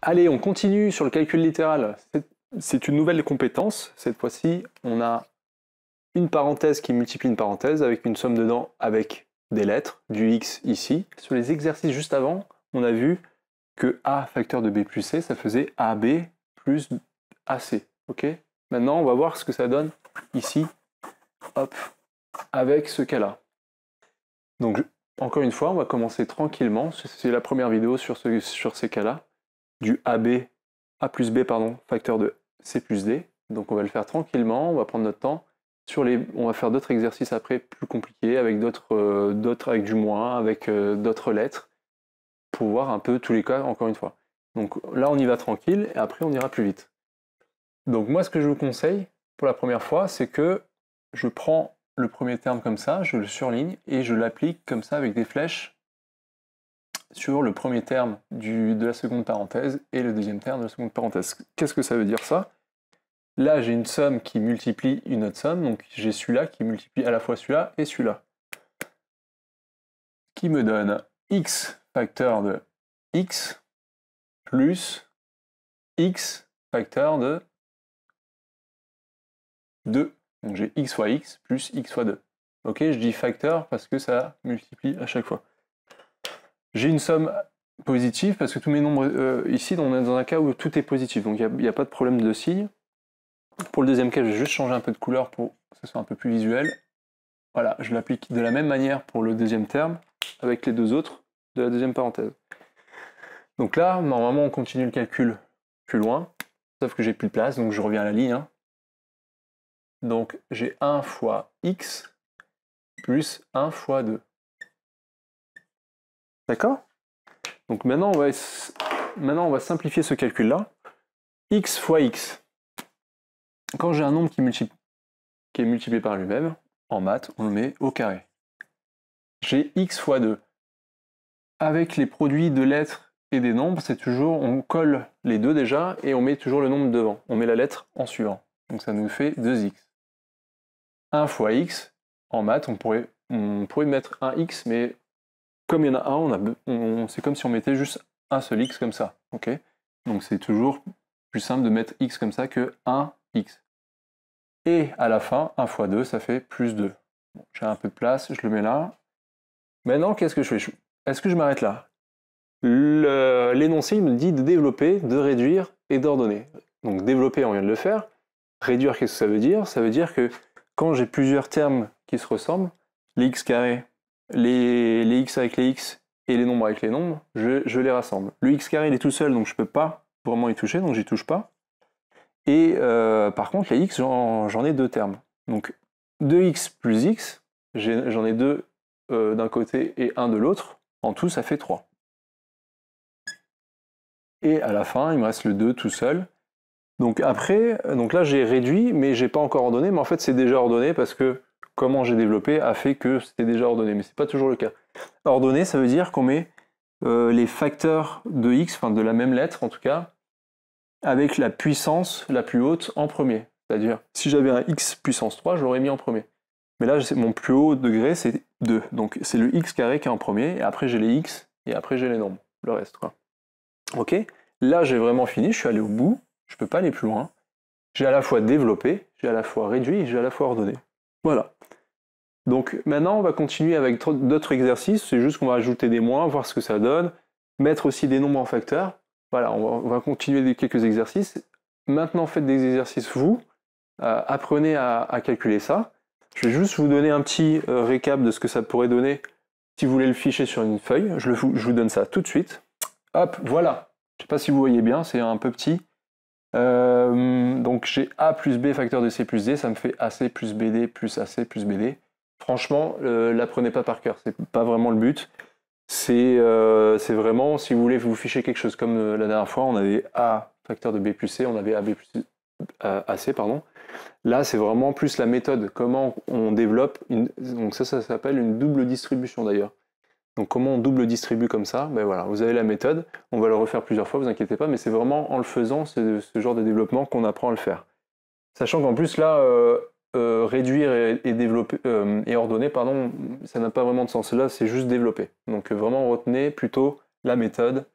Allez, on continue sur le calcul littéral. C'est une nouvelle compétence. Cette fois-ci, on a une parenthèse qui multiplie une parenthèse avec une somme dedans avec des lettres, du x ici. Sur les exercices juste avant, on a vu que a facteur de b plus c, ça faisait ab plus ac. Ok? Maintenant, on va voir ce que ça donne ici, hop, avec ce cas-là. Donc, encore une fois, on va commencer tranquillement. C'est la première vidéo sur ces cas-là. Du AB, A plus B, pardon, facteur de C plus D. Donc on va le faire tranquillement, on va prendre notre temps. On va faire d'autres exercices après plus compliqués, avec d'autres avec du moins, avec d'autres lettres, pour voir un peu tous les cas encore une fois. Donc là on y va tranquille, et après on ira plus vite. Donc moi ce que je vous conseille, pour la première fois, c'est que je prends le premier terme comme ça, je le surligne, et je l'applique comme ça avec des flèches sur le premier terme de la seconde parenthèse et le deuxième terme de la seconde parenthèse. Qu'est-ce que ça veut dire ça? Là, j'ai une somme qui multiplie une autre somme, donc j'ai celui-là qui multiplie à la fois celui-là et celui-là. Qui me donne x facteur de x plus x facteur de 2. Donc j'ai x fois x plus x fois 2. Ok, je dis facteur parce que ça multiplie à chaque fois. J'ai une somme positive parce que tous mes nombres ici, on est dans un cas où tout est positif, donc il n'y a pas de problème de signe. Pour le deuxième cas, je vais juste changer un peu de couleur pour que ce soit un peu plus visuel. Voilà, je l'applique de la même manière pour le deuxième terme, avec les deux autres de la deuxième parenthèse. Donc là, normalement, on continue le calcul plus loin, sauf que j'ai plus de place, donc je reviens à la ligne. Hein. Donc j'ai 1 fois x plus 1 fois 2. D'accord? Donc maintenant on va simplifier ce calcul-là. X fois x. Quand j'ai un nombre qui est multiplié par lui-même, en maths, on le met au carré. J'ai x fois 2. Avec les produits de lettres et des nombres, c'est toujours, on colle les deux déjà, et on met toujours le nombre devant. On met la lettre en suivant. Donc ça nous fait 2x. 1 fois x, en maths, on pourrait mettre un x, mais comme il y en a un, c'est comme si on mettait juste un seul x comme ça. Ok? Donc c'est toujours plus simple de mettre x comme ça que 1x. Et à la fin, 1 fois 2, ça fait plus 2. Bon, j'ai un peu de place, je le mets là. Maintenant, qu'est-ce que je fais? Est-ce que je m'arrête là? L'énoncé me dit de développer, de réduire et d'ordonner. Donc développer, on vient de le faire. Réduire, qu'est-ce que ça veut dire? Ça veut dire que quand j'ai plusieurs termes qui se ressemblent, les x carrés, les x avec les x et les nombres avec les nombres, je les rassemble. Le x carré, il est tout seul, donc je ne peux pas vraiment y toucher, donc j'y touche pas. Et par contre, les x, j'en ai deux termes. Donc 2x plus x, j'en ai deux d'un côté et un de l'autre. En tout, ça fait 3. Et à la fin, il me reste le 2 tout seul. Donc après, là j'ai réduit, mais j'ai pas encore ordonné, mais en fait c'est déjà ordonné parce que comment j'ai développé a fait que c'était déjà ordonné, mais c'est pas toujours le cas. Ordonné, ça veut dire qu'on met les facteurs de x, enfin de la même lettre en tout cas, avec la puissance la plus haute en premier. C'est-à-dire, si j'avais un x puissance 3, je l'aurais mis en premier. Mais là, mon plus haut degré, c'est 2. Donc c'est le x carré qui est en premier, et après j'ai les x, et après j'ai les nombres, le reste, quoi. Ok? Là, j'ai vraiment fini, je suis allé au bout, je ne peux pas aller plus loin. J'ai à la fois développé, j'ai à la fois réduit, et j'ai à la fois ordonné. Voilà. Donc maintenant, on va continuer avec d'autres exercices, c'est juste qu'on va ajouter des moins, voir ce que ça donne, mettre aussi des nombres en facteurs. Voilà, on va continuer quelques exercices. Maintenant, faites des exercices, vous, apprenez à calculer ça. Je vais juste vous donner un petit récap de ce que ça pourrait donner si vous voulez le ficher sur une feuille. Je vous donne ça tout de suite. Hop, voilà. Je ne sais pas si vous voyez bien, c'est un peu petit. Donc j'ai A plus B facteur de C plus D, ça me fait AC plus BD plus AC plus BD. Franchement, l'apprenez pas par cœur, c'est pas vraiment le but. C'est vraiment, si vous voulez vous ficher quelque chose comme la dernière fois, on avait A facteur de B plus C, on avait AB plus AC, pardon. Là, c'est vraiment plus la méthode, comment on développe, donc ça s'appelle une double distribution d'ailleurs. Donc comment on double distribue comme ça? Ben voilà, vous avez la méthode, on va le refaire plusieurs fois, vous inquiétez pas, mais c'est vraiment en le faisant, ce genre de développement qu'on apprend à le faire. Sachant qu'en plus là, réduire et développer et ordonner, pardon, ça n'a pas vraiment de sens. Là, c'est juste développer. Donc vraiment retenez plutôt la méthode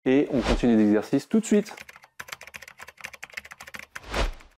et on continue l'exercice tout de suite.